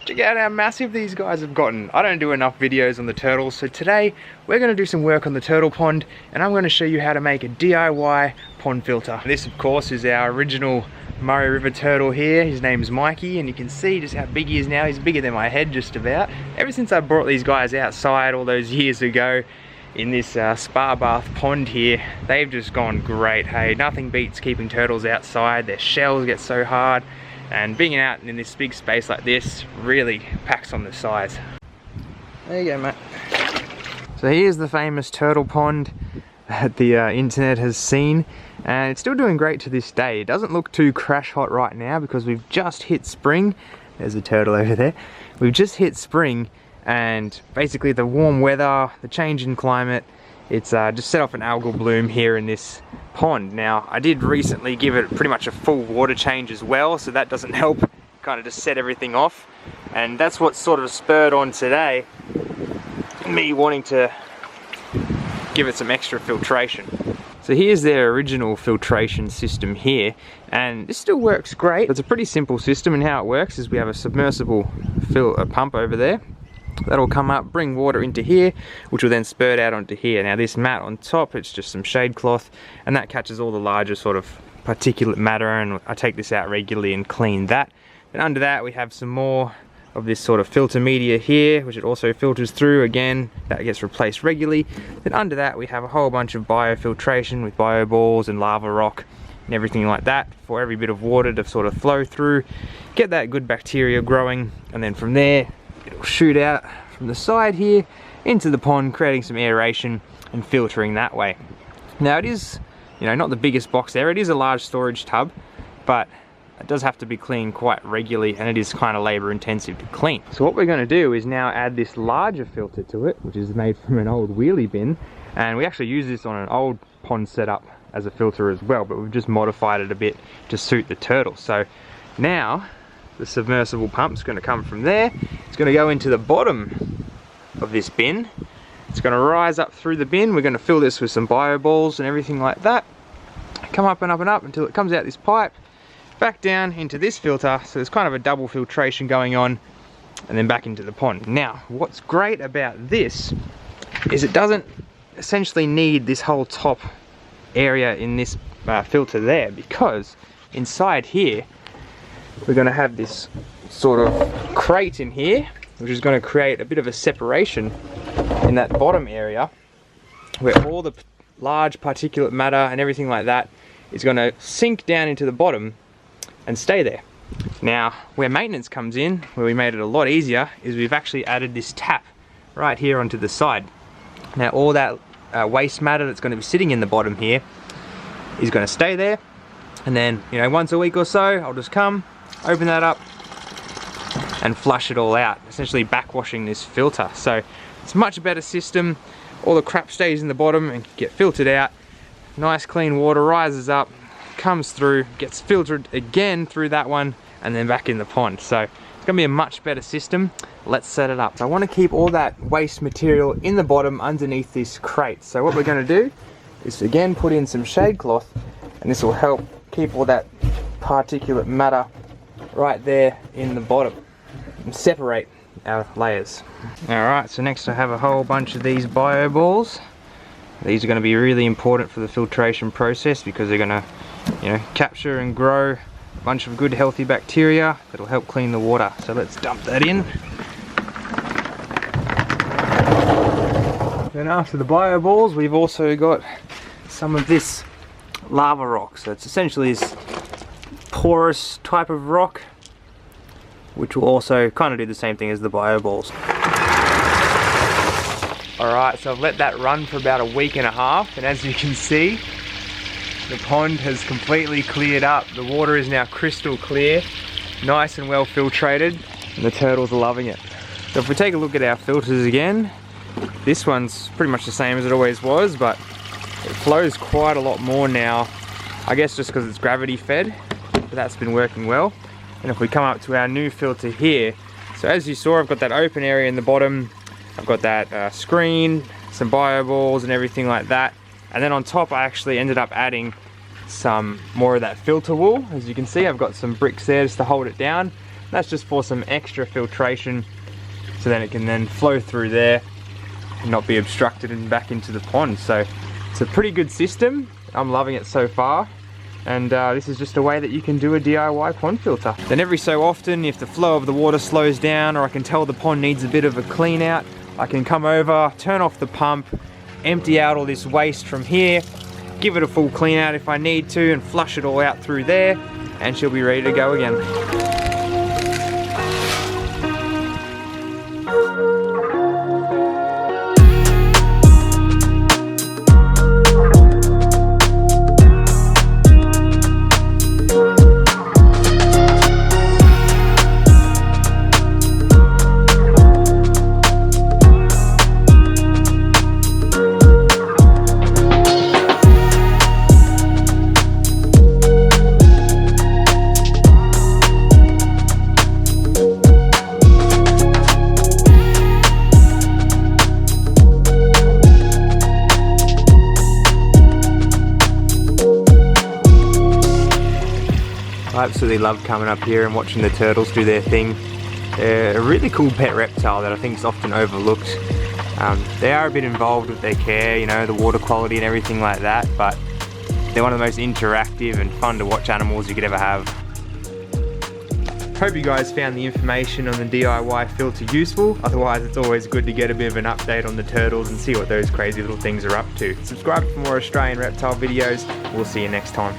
Check out how massive these guys have gotten. I don't do enough videos on the turtles, so today we're going to do some work on the turtle pond, and I'm going to show you how to make a DIY pond filter. This of course is our original Murray River turtle here. His name's Mikey, and you can see just how big he is now. He's bigger than my head just about. Ever since I brought these guys outside all those years ago in this spa bath pond here, they've just gone great. Hey, nothing beats keeping turtles outside. Their shells get so hard, and being out in this big space like this really packs on the size. There you go, mate. So here's the famous turtle pond that the internet has seen, and it's still doing great to this day. It doesn't look too crash hot right now because we've just hit spring. There's a turtle over there. We've just hit spring, and basically the warm weather, the change in climate, it's just set off an algal bloom here in this pond. Now, I did recently give it pretty much a full water change as well, so that doesn't help kind of just set everything off. And that's what sort of spurred on today me wanting to give it some extra filtration. So here's their original filtration system here, and this still works great. It's a pretty simple system, and how it works is we have a submersible pump over there. That'll come up, bring water into here, which will then spurt out onto here. Now this mat on top, it's just some shade cloth, and that catches all the larger sort of particulate matter, and I take this out regularly and clean that. Then under that we have some more of this sort of filter media here, which it also filters through. Again, that gets replaced regularly. Then under that we have a whole bunch of biofiltration with bioballs and lava rock and everything like that for every bit of water to sort of flow through, get that good bacteria growing, and then from there it'll shoot out from the side here into the pond, creating some aeration and filtering that way. Now it is, you know, not the biggest box there. It is a large storage tub, but it does have to be cleaned quite regularly, and it is kind of labor intensive to clean. So what we're going to do is now add this larger filter to it, which is made from an old wheelie bin, and we actually use this on an old pond setup as a filter as well, but we've just modified it a bit to suit the turtle. So now the submersible pump's going to come from there. It's going to go into the bottom of this bin. It's going to rise up through the bin. We're going to fill this with some bioballs and everything like that. Come up and up and up until it comes out this pipe, back down into this filter. So there's kind of a double filtration going on, and then back into the pond. Now, what's great about this is it doesn't essentially need this whole top area in this filter there, because inside here we're going to have this sort of crate in here, which is going to create a bit of a separation in that bottom area where all the large particulate matter and everything like that is going to sink down into the bottom and stay there. Now, where maintenance comes in, where we made it a lot easier, is we've actually added this tap right here onto the side. Now all that waste matter that's going to be sitting in the bottom here is going to stay there, and then, you know, once a week or so I'll just come, open that up and flush it all out, essentially backwashing this filter. So it's a much better system. All the crap stays in the bottom and get filtered out. Nice clean water rises up, comes through, gets filtered again through that one, and then back in the pond. So it's gonna be a much better system. Let's set it up. So I want to keep all that waste material in the bottom underneath this crate. So what we're going to do is again put in some shade cloth, and this will help keep all that particulate matter right there in the bottom and separate our layers. Alright, so next I have a whole bunch of these bioballs. These are going to be really important for the filtration process because they're going to, you know, capture and grow a bunch of good healthy bacteria that'll help clean the water. So let's dump that in. Then after the bioballs, we've also got some of this lava rock. So it's essentially this porous type of rock, which will also kind of do the same thing as the bioballs. Alright, so I've let that run for about a week and a half, and as you can see, the pond has completely cleared up. The water is now crystal clear, nice and well filtrated, and the turtles are loving it. So if we take a look at our filters again, this one's pretty much the same as it always was, but it flows quite a lot more now. I guess just because it's gravity fed, but that's been working well. And if we come up to our new filter here, so as you saw, I've got that open area in the bottom, I've got that screen, some bioballs and everything like that, and then on top I actually ended up adding some more of that filter wool. As you can see, I've got some bricks there just to hold it down. That's just for some extra filtration, so then it can then flow through there and not be obstructed and back into the pond. So it's a pretty good system. I'm loving it so far. And this is just a way that you can do a DIY pond filter. Then every so often, if the flow of the water slows down or I can tell the pond needs a bit of a clean out, I can come over, turn off the pump, empty out all this waste from here, give it a full clean out if I need to, and flush it all out through there, and she'll be ready to go again. I absolutely love coming up here and watching the turtles do their thing. They're a really cool pet reptile that I think is often overlooked. They are a bit involved with their care, you know, the water quality and everything like that, but they're one of the most interactive and fun to watch animals you could ever have. Hope you guys found the information on the DIY filter useful. Otherwise, it's always good to get a bit of an update on the turtles and see what those crazy little things are up to. Subscribe for more Australian reptile videos. We'll see you next time.